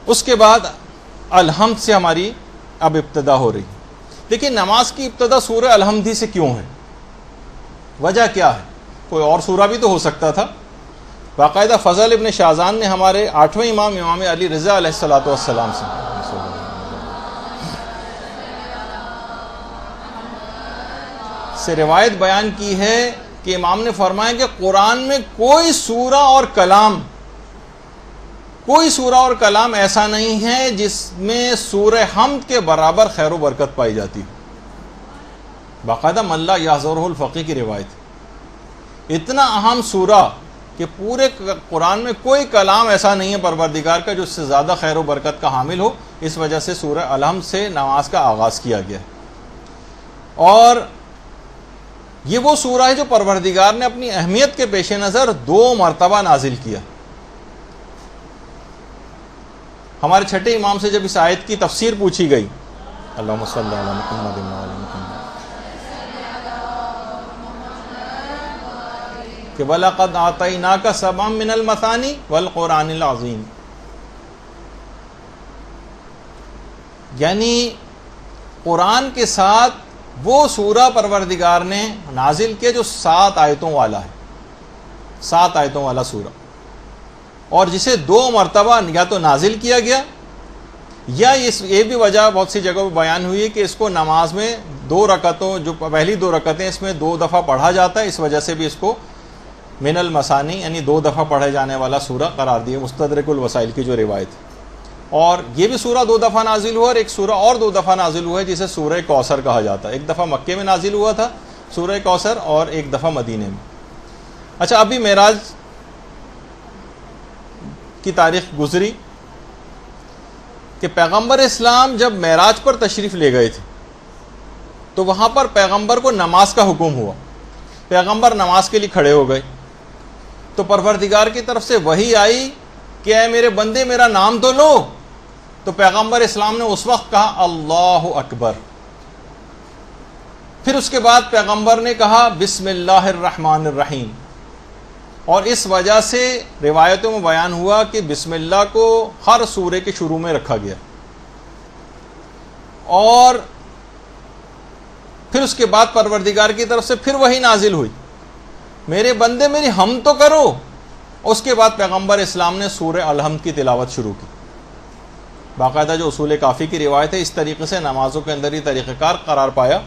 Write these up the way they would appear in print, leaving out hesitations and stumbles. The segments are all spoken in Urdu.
اس کے بعد الحمد سے ہماری اب ابتدا ہو رہی. دیکھیں نماز کی ابتدا سورہ الحمد ہی سے کیوں ہے؟ وجہ کیا ہے؟ کوئی اور سورہ بھی تو ہو سکتا تھا. باقاعدہ فضل ابن شازان نے ہمارے 8ویں امام علی رضا علیہ السلام سے روایت بیان کی ہے کہ امام نے فرمایا کہ قرآن میں کوئی سورہ اور کلام ایسا نہیں ہے جس میں سورہ حمد کے برابر خیر و برکت پائی جاتی ہو. باقاعدہ من لا یحضرہ الفقیہ کی روایت. اتنا اہم سورہ کہ پورے قرآن میں کوئی کلام ایسا نہیں ہے پروردگار کا جو اس سے زیادہ خیر و برکت کا حامل ہو. اس وجہ سے سورہ الحمد سے نماز کا آغاز کیا گیا ہے. اور یہ وہ سورہ ہے جو پروردگار نے اپنی اہمیت کے پیش نظر 2 مرتبہ نازل کیا. ہمارے چھٹے امام سے جب اس آیت کی تفسیر پوچھی گئی، اللہم صلی علی محمد وعلی محمد، کہ وَلَقَدْ آتَيْنَاكَ سَبْعًا مِّنَ الْمَثَانِي وَالْقُرْآنِ الْعَظِيمِ، یعنی قرآن کے ساتھ وہ سورہ پروردگار نے نازل کیا جو 7 آیتوں والا ہے، 7 آیتوں والا سورہ، اور جسے 2 مرتبہ یا تو نازل کیا گیا، یا یہ بھی وجہ بہت سی جگہوں پہ بیان ہوئی ہے کہ اس کو نماز میں 2 رکعتوں، جو پہلی 2 رکعتیں اس میں 2 دفعہ پڑھا جاتا ہے، اس وجہ سے بھی اس کو من المثانی یعنی 2 دفعہ پڑھے جانے والا سورہ قرار دیا. مستدرک الوسائل کی جو روایت ہے. اور یہ بھی سورہ 2 دفعہ نازل ہوا، اور ایک سورہ اور 2 دفعہ نازل ہوا ہے جسے سورہ کوثر کہا جاتا ہے. ایک دفعہ مکے میں نازل ہوا تھا سورہ کوثر، اور ایک دفعہ مدینے میں. اچھا، ابھی معراج کی تاریخ گزری کہ پیغمبر اسلام جب معراج پر تشریف لے گئے تھے تو وہاں پر پیغمبر کو نماز کا حکم ہوا. پیغمبر نماز کے لیے کھڑے ہو گئے تو پروردگار کی طرف سے وحی آئی کہ اے میرے بندے میرا نام تو لو. تو پیغمبر اسلام نے اس وقت کہا اللہ اکبر. پھر اس کے بعد پیغمبر نے کہا بسم اللہ الرحمن الرحیم. اور اس وجہ سے روایتوں میں بیان ہوا کہ بسم اللہ کو ہر سورے کے شروع میں رکھا گیا. اور پھر اس کے بعد پروردگار کی طرف سے پھر وہی نازل ہوئی، میرے بندے میری حمد تو کرو. اس کے بعد پیغمبر اسلام نے سورہ الحمد کی تلاوت شروع کی. باقاعدہ جو اصول کافی کی روایت ہے، اس طریقے سے نمازوں کے اندر یہ طریقہ کار قرار پایا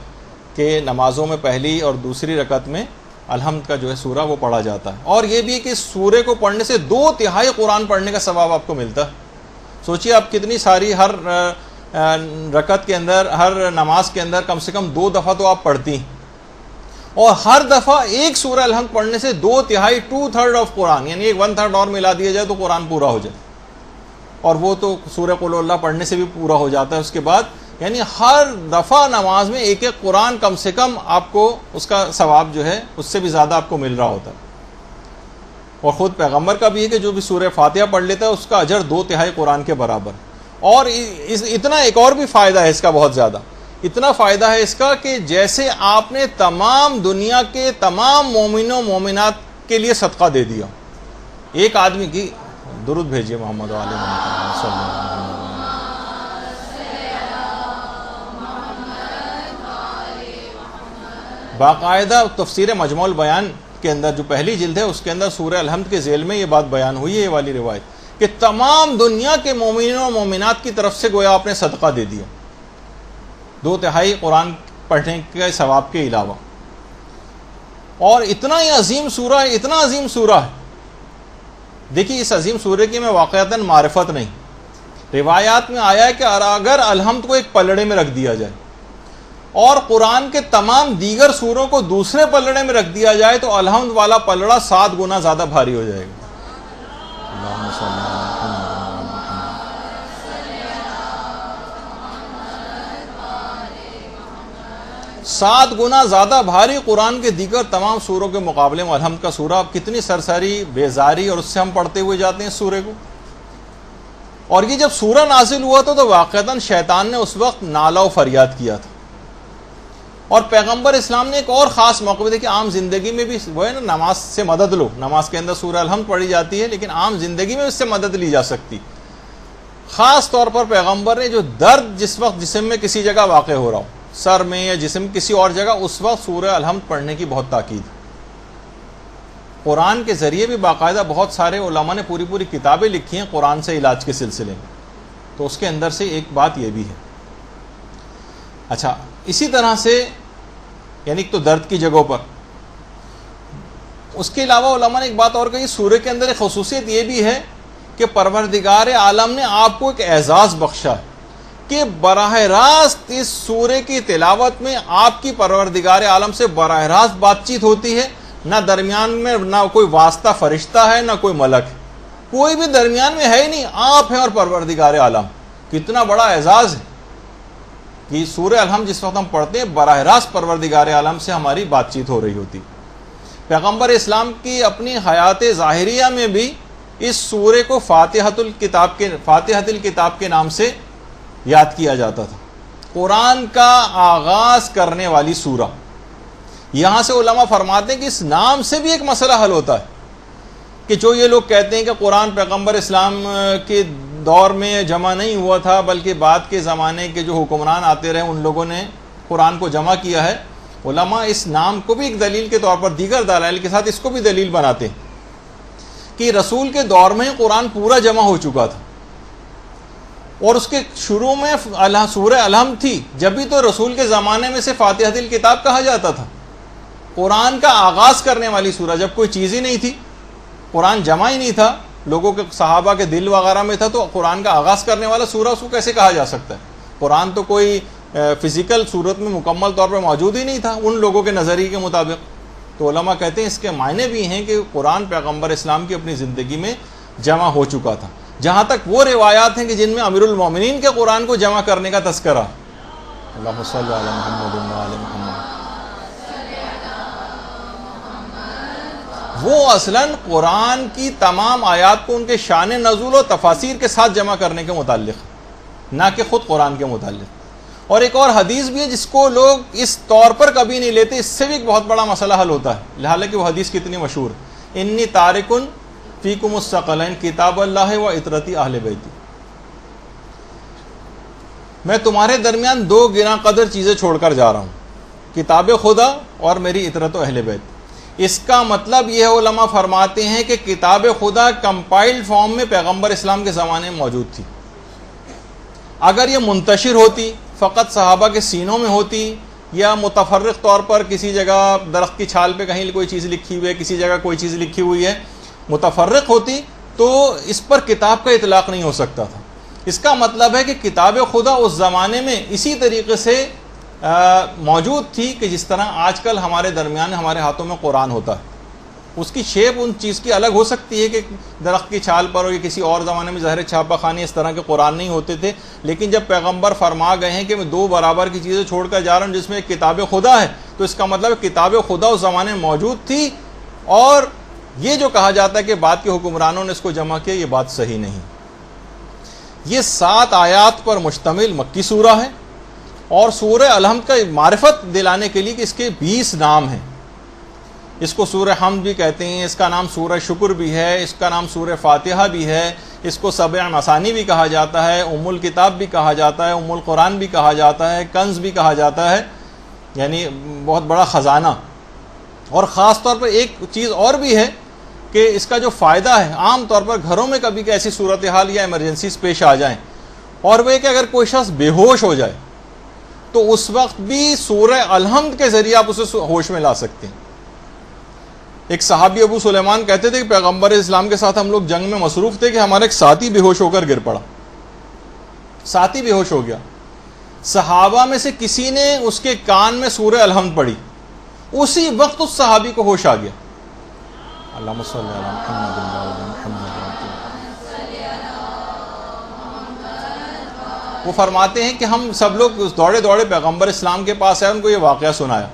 کہ نمازوں میں پہلی اور دوسری رکعت میں الحمد کا جو ہے سورہ وہ پڑھا جاتا ہے. اور یہ بھی کہ سورے کو پڑھنے سے 2/3 قرآن پڑھنے کا ثواب آپ کو ملتا ہے. سوچئے آپ کتنی ساری ہر رکعت کے اندر، ہر نماز کے اندر کم سے کم 2 دفعہ تو آپ پڑھتی ہیں، اور ہر دفعہ ایک سورہ الحمد پڑھنے سے 2/3 2/3 آف قرآن، یعنی ایک 1/3 اور ملا دیا جائے تو قرآن پورا ہو جائے. اور وہ تو سورہ قل اللہ پڑھنے سے بھی پورا ہو جاتا ہے. اس کے بعد یعنی ہر دفعہ نماز میں ایک قرآن کم سے کم آپ کو اس کا ثواب جو ہے اس سے بھی زیادہ آپ کو مل رہا ہوتا ہے. اور خود پیغمبر کا بھی ہے کہ جو بھی سورہ فاتحہ پڑھ لیتا ہے اس کا اجر 2/3 قرآن کے برابر. اور اتنا ایک اور بھی فائدہ ہے اس کا، بہت زیادہ اتنا فائدہ ہے اس کا کہ جیسے آپ نے تمام دنیا کے تمام مومنوں مومنات کے لیے صدقہ دے دیا. ایک آدمی کی درود بھیجیے محمد علیہ محمد صلی اللہ علیہ وسلم. باقاعدہ تفسیر مجموع البیان کے اندر جو پہلی جلد ہے اس کے اندر سورہ الحمد کے ذیل میں یہ بات بیان ہوئی ہے، یہ والی روایت، کہ تمام دنیا کے مومنوں و مومنات کی طرف سے گویا آپ نے صدقہ دے دیا 2/3 قرآن پڑھنے کے ثواب کے علاوہ. اور اتنا ہی عظیم سورہ ہے، اتنا عظیم سورہ ہے. دیکھیے اس عظیم سورہ کی میں واقعتاً معرفت نہیں، روایات میں آیا ہے کہ اگر الحمد کو ایک پلڑے میں رکھ دیا جائے اور قرآن کے تمام دیگر سوروں کو دوسرے پلڑے میں رکھ دیا جائے تو الحمد والا پلڑا 7 گنا زیادہ بھاری ہو جائے گا. اللہم صلی اللہ علیہ وسلم. 7 گنا زیادہ بھاری قرآن کے دیگر تمام سوروں کے مقابلے میں الحمد کا سورہ. اب کتنی سرسری بیزاری اور اس سے ہم پڑھتے ہوئے جاتے ہیں اس سورے کو. اور یہ جب سورہ نازل ہوا تھا تو واقعتاً شیطان نے اس وقت نالہ و فریاد کیا تھا. اور پیغمبر اسلام نے ایک اور خاص موقع دیا کہ عام زندگی میں بھی وہ ہے نا، نماز سے مدد لو. نماز کے اندر سورہ الحمد پڑھی جاتی ہے لیکن عام زندگی میں اس سے مدد لی جا سکتی. خاص طور پر پیغمبر نے جو درد جس وقت جسم میں کسی جگہ واقع ہو رہا ہو، سر میں یا جسم کسی اور جگہ، اس وقت سورہ الحمد پڑھنے کی بہت تاکید. قرآن کے ذریعے بھی باقاعدہ بہت سارے علماء نے پوری کتابیں لکھی ہیں قرآن سے علاج کے سلسلے میں، تو اس کے اندر سے ایک بات یہ بھی ہے. اچھا، اسی طرح سے یعنی تو درد کی جگہوں پر، اس کے علاوہ علماء نے ایک بات اور کہی، سورہ کے اندر ایک خصوصیت یہ بھی ہے کہ پروردگار عالم نے آپ کو ایک اعزاز بخشا ہے کہ براہ راست اس سورہ کی تلاوت میں آپ کی پروردگار عالم سے براہ راست بات چیت ہوتی ہے. نہ درمیان میں نہ کوئی واسطہ فرشتہ ہے نہ کوئی ملک ہے، کوئی بھی درمیان میں ہے ہی نہیں، آپ ہیں اور پروردگار عالم. کتنا بڑا اعزاز ہے کہ سورہ الحمد جس وقت ہم پڑھتے ہیں براہ راست پروردگار عالم سے ہماری بات چیت ہو رہی ہوتی. پیغمبر اسلام کی اپنی حیات ظاہریہ میں بھی اس سورے کو فاتحۃ الکتاب کے نام سے یاد کیا جاتا تھا، قرآن کا آغاز کرنے والی سورہ. یہاں سے علماء فرماتے ہیں کہ اس نام سے بھی ایک مسئلہ حل ہوتا ہے کہ جو یہ لوگ کہتے ہیں کہ قرآن پیغمبر اسلام کے دور میں جمع نہیں ہوا تھا بلکہ بعد کے زمانے کے جو حکمران آتے رہے ان لوگوں نے قرآن کو جمع کیا ہے. علماء اس نام کو بھی ایک دلیل کے طور پر دیگر دلائل کے ساتھ اس کو بھی دلیل بناتے ہیں کہ رسول کے دور میں قرآن پورا جمع ہو چکا تھا اور اس کے شروع میں سورہ الحمد تھی. جب بھی تو رسول کے زمانے میں سے فاتحۃ الکتاب کہا جاتا تھا، قرآن کا آغاز کرنے والی سورہ. جب کوئی چیز ہی نہیں تھی، قرآن جمع ہی نہیں تھا، لوگوں کے صحابہ کے دل وغیرہ میں تھا، تو قرآن کا آغاز کرنے والا سورہ اس کو کیسے کہا جا سکتا ہے؟ قرآن تو کوئی فزیکل صورت میں مکمل طور پر موجود ہی نہیں تھا ان لوگوں کے نظریے کے مطابق. تو علماء کہتے ہیں اس کے معنی بھی ہیں کہ قرآن پیغمبر اسلام کی اپنی زندگی میں جمع ہو چکا تھا. جہاں تک وہ روایات ہیں کہ جن میں امیر المومنین کے قرآن کو جمع کرنے کا تذکرہ، اللہم صلی علی محمد و علی محمد، وہ اصلاً قرآن کی تمام آیات کو ان کے شان نزول و تفاسیر کے ساتھ جمع کرنے کے متعلق، نہ کہ خود قرآن کے متعلق. اور ایک اور حدیث بھی ہے جس کو لوگ اس طور پر کبھی نہیں لیتے، اس سے بھی ایک بہت بڑا مسئلہ حل ہوتا ہے، حالانکہ وہ حدیث کتنی مشہور ہے، انی تارکن فیکم الثقلین کتاب اللہ و اطرتی اہل بیتی. میں تمہارے درمیان دو گراں قدر چیزیں چھوڑ کر جا رہا ہوں، کتاب خدا اور میری اطرت و اہل بیت. اس کا مطلب یہ ہے، علماء فرماتے ہیں کہ کتاب خدا کمپائلڈ فارم میں پیغمبر اسلام کے زمانے میں موجود تھی. اگر یہ منتشر ہوتی، فقط صحابہ کے سینوں میں ہوتی، یا متفرق طور پر کسی جگہ درخت کی چھال پہ کہیں کوئی چیز لکھی ہوئی ہے، کسی جگہ کوئی چیز لکھی ہوئی ہے، متفرق ہوتی، تو اس پر کتاب کا اطلاق نہیں ہو سکتا تھا. اس کا مطلب ہے کہ کتاب خدا اس زمانے میں اسی طریقے سے موجود تھی کہ جس طرح آج کل ہمارے درمیان ہمارے ہاتھوں میں قرآن ہوتا ہے. اس کی شیپ ان چیز کی الگ ہو سکتی ہے کہ درخت کی چھال پر ہو، یا کسی اور زمانے میں ظاہر چھاپا خانے اس طرح کے قرآن نہیں ہوتے تھے. لیکن جب پیغمبر فرما گئے ہیں کہ میں دو برابر کی چیزیں چھوڑ کر جا رہا ہوں جس میں ایک کتاب خدا ہے، تو اس کا مطلب کتاب خدا اس زمانے میں موجود تھی. اور یہ جو کہا جاتا ہے کہ بعد کے حکمرانوں نے اس کو جمع کیا، یہ بات صحیح نہیں. یہ 7 آیات پر مشتمل مکی سورہ ہے، اور سورہ الحمد کا معرفت دلانے کے لیے کہ اس کے 20 نام ہیں. اس کو سورہ حمد بھی کہتے ہیں، اس کا نام سورہ شکر بھی ہے، اس کا نام سورہ فاتحہ بھی ہے، اس کو سبع مثانی بھی کہا جاتا ہے، ام الکتاب بھی کہا جاتا ہے، ام القرآن بھی کہا جاتا ہے، کنز بھی کہا جاتا ہے، یعنی بہت بڑا خزانہ. اور خاص طور پر ایک چیز اور بھی ہے کہ اس کا جو فائدہ ہے، عام طور پر گھروں میں کبھی ایسی صورتحال یا ایمرجنسیز پیش آ جائیں، اور وہ کہ اگر کوئی شخص بے ہوش ہو جائے تو اس وقت بھی سورہ الحمد کے ذریعے آپ اسے ہوش میں لا سکتے ہیں. ایک صحابی ابو سلیمان کہتے تھے کہ پیغمبر اسلام کے ساتھ ہم لوگ جنگ میں مصروف تھے کہ ہمارا ایک ساتھی بے ہوش ہو کر گر پڑا، ساتھی بے ہوش ہو گیا. صحابہ میں سے کسی نے اس کے کان میں سورہ الحمد پڑھی، اسی وقت اس صحابی کو ہوش آ گیا. اللہم صلی علی محمد و علی محمد. وہ فرماتے ہیں کہ ہم سب لوگ دوڑے دوڑے پیغمبر اسلام کے پاس آئے، ان کو یہ واقعہ سنایا.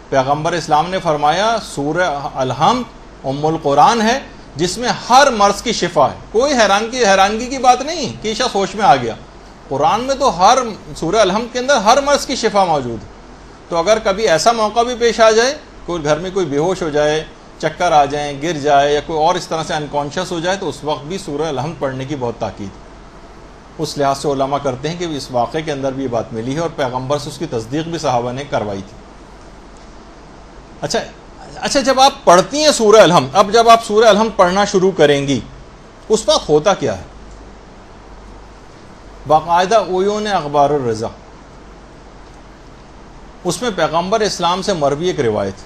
پیغمبر اسلام نے فرمایا سورہ الحمد ام القرآن ہے جس میں ہر مرض کی شفا ہے. کوئی حیرانگی کی بات نہیں کہ شخص ہوش میں آ گیا. قرآن میں تو ہر سورہ الحمد کے اندر ہر مرض کی شفا موجود ہے. تو اگر کبھی ایسا موقع بھی پیش آ جائے، کوئی گھر میں کوئی بے ہوش ہو جائے، چکر آ جائیں، گر جائے، یا کوئی اور اس طرح سے انکانشیس ہو جائے، تو اس وقت بھی سورہ الحمد پڑھنے کی بہت تاکید. اس لحاظ سے علماء کرتے ہیں کہ اس واقعے کے اندر بھی یہ بات ملی ہے اور پیغمبر سے اس کی تصدیق بھی صحابہ نے کروائی تھی۔ اچھا جب آپ پڑھتی ہیں سورہ الحمد، اب جب آپ سورہ الحمد پڑھنا شروع کریں گی اس وقت ہوتا کیا ہے؟ باقاعدہ عیون اخبار الرضا، اس میں پیغمبر اسلام سے مروی ایک روایت،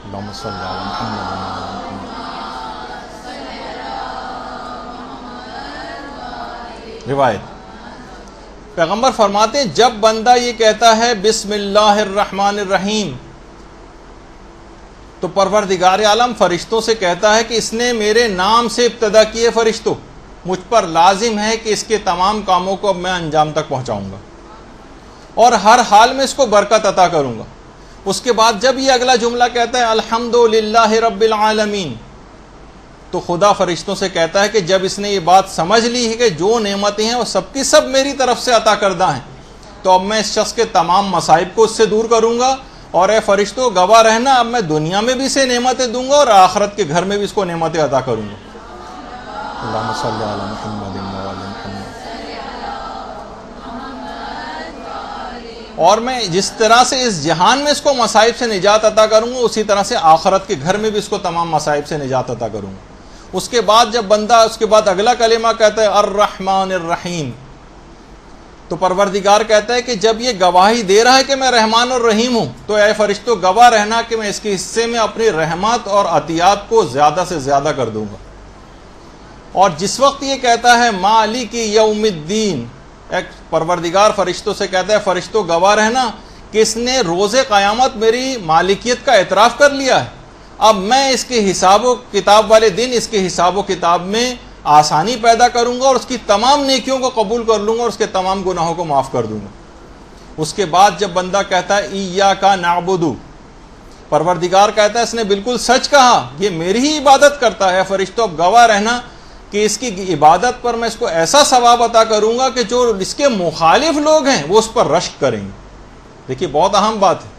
اللہم صلی علی محمد، روایت پیغمبر فرماتے ہیں جب بندہ یہ کہتا ہے بسم اللہ الرحمن الرحیم تو پروردگار عالم فرشتوں سے کہتا ہے کہ اس نے میرے نام سے ابتدا کیے، فرشتوں مجھ پر لازم ہے کہ اس کے تمام کاموں کو اب میں انجام تک پہنچاؤں گا اور ہر حال میں اس کو برکت عطا کروں گا۔ اس کے بعد جب یہ اگلا جملہ کہتا ہے الحمدللہ رب العالمین تو خدا فرشتوں سے کہتا ہے کہ جب اس نے یہ بات سمجھ لی ہے کہ جو نعمتیں ہیں وہ سب کی سب میری طرف سے عطا کردہ ہیں تو اب میں اس شخص کے تمام مصائب کو اس سے دور کروں گا، اور اے فرشتوں گواہ رہنا اب میں دنیا میں بھی اسے نعمتیں دوں گا اور آخرت کے گھر میں بھی اس کو نعمتیں عطا کروں گا۔ اللہم صلی علی محمد وعلی محمد۔ اور میں جس طرح سے اس جہان میں اس کو مصائب سے نجات عطا کروں گا اسی طرح سے آخرت کے گھر میں بھی اس کو تمام مصائب سے نجات عطا کروں گا۔ اس کے بعد جب بندہ اس کے بعد اگلا کلمہ کہتا ہے الرحمن الرحیم تو پروردگار کہتا ہے کہ جب یہ گواہی دے رہا ہے کہ میں رحمان اور رحیم ہوں تو اے فرشتوں گواہ رہنا کہ میں اس کے حصے میں اپنی رحمت اور عطیات کو زیادہ سے زیادہ کر دوں گا۔ اور جس وقت یہ کہتا ہے مالک یوم الدین، ایک پروردگار فرشتوں سے کہتا ہے فرشتوں گواہ رہنا کہ اس نے روز قیامت میری مالکیت کا اعتراف کر لیا ہے، اب میں اس کے حساب و کتاب والے دن اس کے حساب و کتاب میں آسانی پیدا کروں گا اور اس کی تمام نیکیوں کو قبول کر لوں گا اور اس کے تمام گناہوں کو معاف کر دوں گا۔ اس کے بعد جب بندہ کہتا ہے ایاک نعبد، پروردگار کہتا ہے اس نے بالکل سچ کہا، یہ میری ہی عبادت کرتا ہے، فرشتوں اب گواہ رہنا کہ اس کی عبادت پر میں اس کو ایسا ثواب عطا کروں گا کہ جو اس کے مخالف لوگ ہیں وہ اس پر رشک کریں گے۔ دیکھیے بہت اہم بات ہے،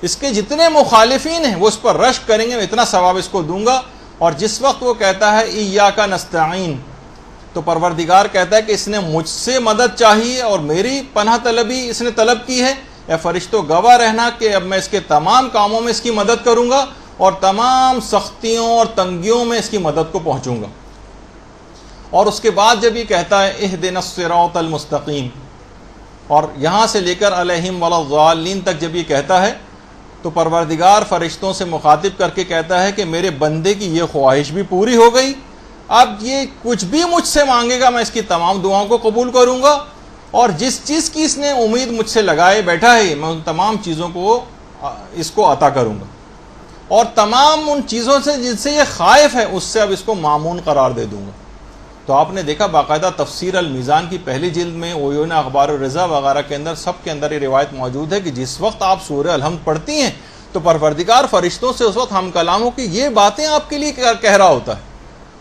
اس کے جتنے مخالفین ہیں وہ اس پر رشک کریں گے، میں اتنا ثواب اس کو دوں گا۔ اور جس وقت وہ کہتا ہے ایاک نستعین تو پروردگار کہتا ہے کہ اس نے مجھ سے مدد چاہیے اور میری پناہ طلبی اس نے طلب کی ہے، اے فرشتوں گواہ رہنا کہ اب میں اس کے تمام کاموں میں اس کی مدد کروں گا اور تمام سختیوں اور تنگیوں میں اس کی مدد کو پہنچوں گا۔ اور اس کے بعد جب یہ کہتا ہے اہدنا الصراط المستقیم اور یہاں سے لے کر علیہم ولا الضالین تک جب یہ کہتا ہے تو پروردگار فرشتوں سے مخاطب کر کے کہتا ہے کہ میرے بندے کی یہ خواہش بھی پوری ہو گئی، اب یہ کچھ بھی مجھ سے مانگے گا میں اس کی تمام دعاؤں کو قبول کروں گا اور جس چیز کی اس نے امید مجھ سے لگائے بیٹھا ہے میں ان تمام چیزوں کو اس کو عطا کروں گا اور تمام ان چیزوں سے جن سے یہ خائف ہے اس سے اب اس کو مامون قرار دے دوں گا۔ تو آپ نے دیکھا باقاعدہ تفسیر المیزان کی پہلی جلد میں عیون اخبار الرضا وغیرہ کے اندر سب کے اندر یہ روایت موجود ہے کہ جس وقت آپ سورہ الحمد پڑھتی ہیں تو پروردگار فرشتوں سے اس وقت ہم کلام ہو کہ یہ باتیں آپ کے لیے کہہ رہا ہوتا ہے،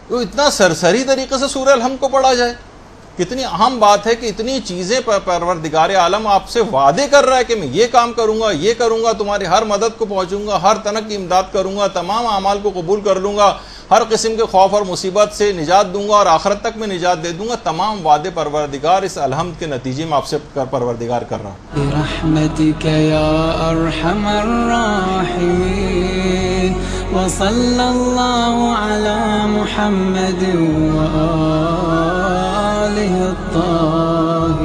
تو اتنا سرسری طریقے سے سورہ الحمد کو پڑھا جائے، کتنی اہم بات ہے کہ اتنی چیزیں پروردگار عالم آپ سے وعدے کر رہا ہے کہ میں یہ کام کروں گا، یہ کروں گا، تمہاری ہر مدد کو پہنچوں گا، ہر طرح کی امداد کروں گا، تمام اعمال کو قبول کر لوں گا، ہر قسم کے خوف اور مصیبت سے نجات دوں گا اور آخرت تک میں نجات دے دوں گا، تمام وعدے پروردگار اس الحمد کے نتیجے میں آپ سے پروردگار کر رہا ہے۔ برحمتک یا ارحم الراحمین وصلی اللہ علی محمد وآلہ الطاہرین۔